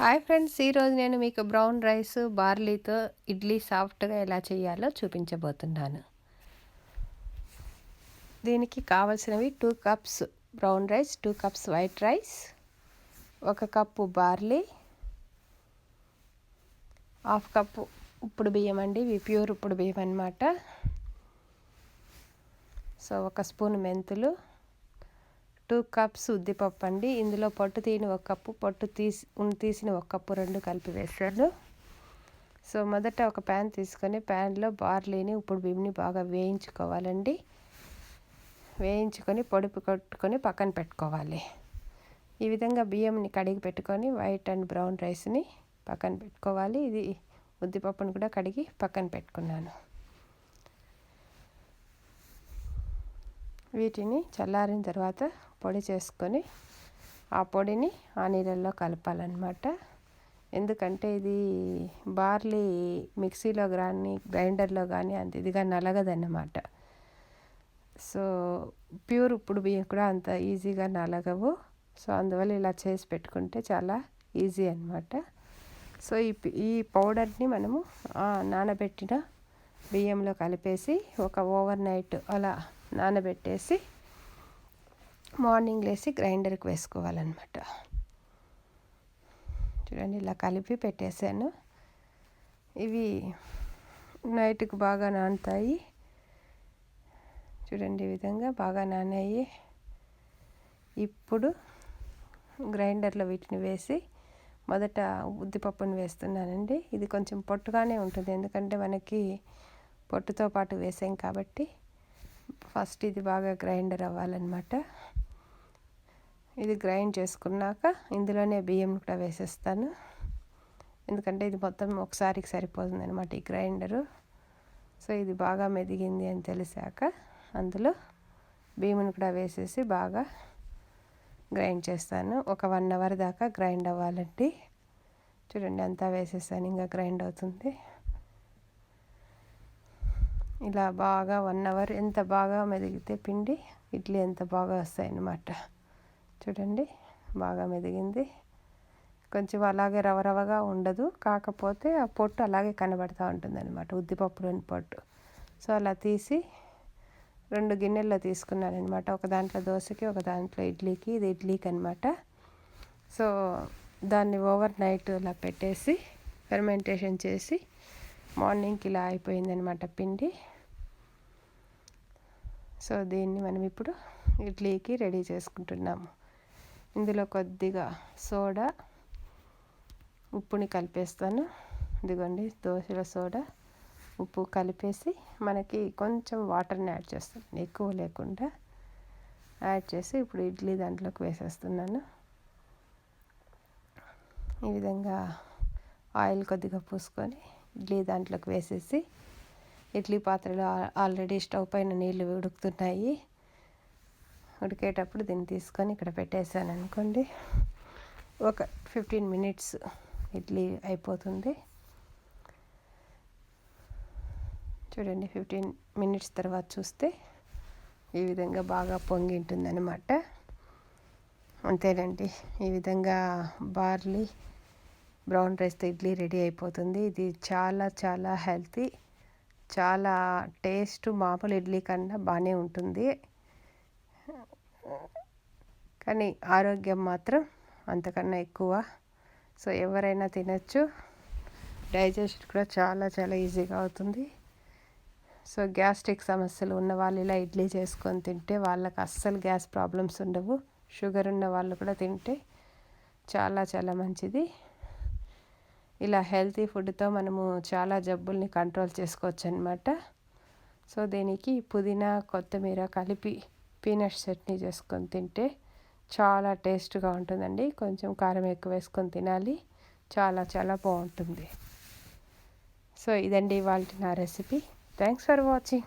Hi friends, ఈరోజు నేను మీకు బ్రౌన్ రైస్ బార్లీతో ఇడ్లీ సాఫ్ట్గా ఎలా చేయాలో చూపించబోతున్నాను. దీనికి కావలసినవి 2 cups brown rice, 2 cups white rice, 1 cup barley, half cup ఉప్పుడు బియ్యం అండి. ఇవి ప్యూర్ ఉప్పుడు బియ్యం అన్నమాట. సో 1 స్పూన్ మెంతులు, 2 కప్స్ ఉద్దిపప్పు అండి. ఇందులో పొట్టు తీయని 1 కప్పు, పొట్టు తీసిన 1 కప్పు, 2 కలిపి వేసాను. సో మొదట ఒక ప్యాన్ తీసుకొని ప్యాన్లో బార్లీని ఉప్పుడు బియ్యంని బాగా వేయించుకోవాలండి. వేయించుకొని పొడుపు కొట్టుకొని పక్కన పెట్టుకోవాలి. ఈ విధంగా బియ్యంని కడిగి పెట్టుకొని వైట్ అండ్ బ్రౌన్ రైస్ని పక్కన పెట్టుకోవాలి. ఇది ఉద్దిపప్పును కూడా కడిగి పక్కన పెట్టుకున్నాను. వీటిని చల్లారిన తర్వాత పొడి చేసుకొని ఆ పొడిని ఆ నీళ్ళల్లో కలపాలన్నమాట. ఎందుకంటే ఇది బార్లీ మిక్సీలో కానీ గ్రైండర్లో కానీ అంత ఇదిగా నలగదన్నమాట. సో ప్యూర్ ఉప్పుడు బియ్యం కూడా అంత ఈజీగా నలగవు. సో అందువల్ల ఇలా చేసి పెట్టుకుంటే చాలా ఈజీ అన్నమాట. సో ఈ పౌడర్ని మనము నానబెట్టిన బియ్యంలో కలిపేసి ఒక ఓవర్ నైట్ అలా నానబెట్టేసి మార్నింగ్ లేసి గ్రైండర్కి వేసుకోవాలన్నమాట. చూడండి, ఇలా కలిపి పెట్టేశాను. ఇవి నైట్కి బాగా నానుతాయి. చూడండి, ఈ విధంగా బాగా నానాయి. ఇప్పుడు గ్రైండర్లో వీటిని వేసి మొదట ఉద్దిపప్పును వేస్తున్నానండి. ఇది కొంచెం పొట్టుగానే ఉంటుంది, ఎందుకంటే మనకి పొట్టుతో పాటు వేసాం కాబట్టి. ఫస్ట్ ఇది బాగా గ్రైండర్ అవ్వాలన్నమాట. ఇది గ్రైండ్ చేసుకున్నాక ఇందులోనే బియ్యం కూడా వేసేస్తాను, ఎందుకంటే ఇది మొత్తం ఒకసారికి సరిపోతుంది అనమాట ఈ గ్రైండరు. సో ఇది బాగా మెదిగింది అని తెలిసాక అందులో బియ్యం కూడా వేసేసి బాగా గ్రైండ్ చేస్తాను. ఒక 1 అవర్ దాకా గ్రైండ్ అవ్వాలండి. చూడండి, అంతా వేసేసాను, ఇంకా గ్రైండ్ అవుతుంది. ఇలా బాగా 1 అవర్ ఎంత బాగా మెదిగితే పిండి ఇడ్లీ ఎంత బాగా వస్తాయన్నమాట. చూడండి, బాగా మెదిగింది. కొంచెం అలాగే రవరవగా ఉండదు, కాకపోతే ఆ పొట్టు అలాగే కనబడుతూ ఉంటుంది అనమాట, ఉద్దిపప్పులోని పొట్టు. సో అలా తీసి 2 గిన్నెల్లో తీసుకున్నాను అనమాట. ఒక దాంట్లో దోశకి, ఒక దాంట్లో ఇడ్లీకి. ఇది ఇడ్లీకి అనమాట. సో దాన్ని ఓవర్ నైట్ ఇలా పెట్టేసి ఫెర్మెంటేషన్ చేసి మార్నింగ్కి ఇలా అయిపోయిందనమాట పిండి. సో దీన్ని మనం ఇప్పుడు ఇడ్లీకి రెడీ చేసుకుంటున్నాము. ఇందులో కొద్దిగా సోడా, ఉప్పుని కలిపేస్తాను. ఇదిగోండి, దోశల సోడా, ఉప్పు కలిపేసి మనకి కొంచెం వాటర్ని యాడ్ చేస్తాను, ఎక్కువ లేకుండా యాడ్ చేసి ఇప్పుడు ఇడ్లీ దాంట్లోకి వేసేస్తున్నాను. ఈ విధంగా ఆయిల్ కొద్దిగా పూసుకొని ఇడ్లీ దాంట్లోకి వేసేసి, ఇడ్లీ పాత్రలో ఆల్రెడీ స్టవ్ పైన నీళ్ళు ఉడుకుతున్నాయి. ఉడికేటప్పుడు దీన్ని తీసుకొని ఇక్కడ పెట్టేసాను అనుకోండి, ఒక 15 మినిట్స్ ఇడ్లీ అయిపోతుంది. చూడండి, 15 మినిట్స్ తర్వాత చూస్తే ఈ విధంగా బాగా పొంగి ఉంటుందన్నమాట. అంతేనండి, ఈ విధంగా బార్లీ బ్రౌన్ రైస్తో ఇడ్లీ రెడీ అయిపోతుంది. ఇది చాలా చాలా హెల్తీ, చాలా టేస్ట్ మామూలు ఇడ్లీ కన్నా బాగానే ఉంటుంది, కానీ ఆరోగ్యం మాత్రం అంతకన్నా ఎక్కువ. సో ఎవరైనా తినచ్చు, డైజెషన్ కూడా చాలా చాలా ఈజీగా అవుతుంది. సో గ్యాస్ట్రిక్ సమస్యలు ఉన్న వాళ్ళు ఇలా ఇడ్లీ చేసుకొని తింటే వాళ్ళకి అస్సలు గ్యాస్ ప్రాబ్లమ్స్ ఉండవు. షుగర్ ఉన్న వాళ్ళు కూడా తింటే చాలా చాలా మంచిది. ఇలా హెల్తీ ఫుడ్తో మనము చాలా జబ్బుల్ని కంట్రోల్ చేసుకోవచ్చు అన్నమాట. సో దీనికి పుదీనా, కొత్తిమీర కలిపి పీనట్స్ చట్నీ చేసుకొని తింటే చాలా టేస్ట్గా ఉంటుందండి. కొంచెం కారం ఎక్కువ వేసుకొని తినాలి, చాలా చాలా బాగుంటుంది. సో ఇదండి ఇవాళ నా రెసిపీ. Thanks for watching.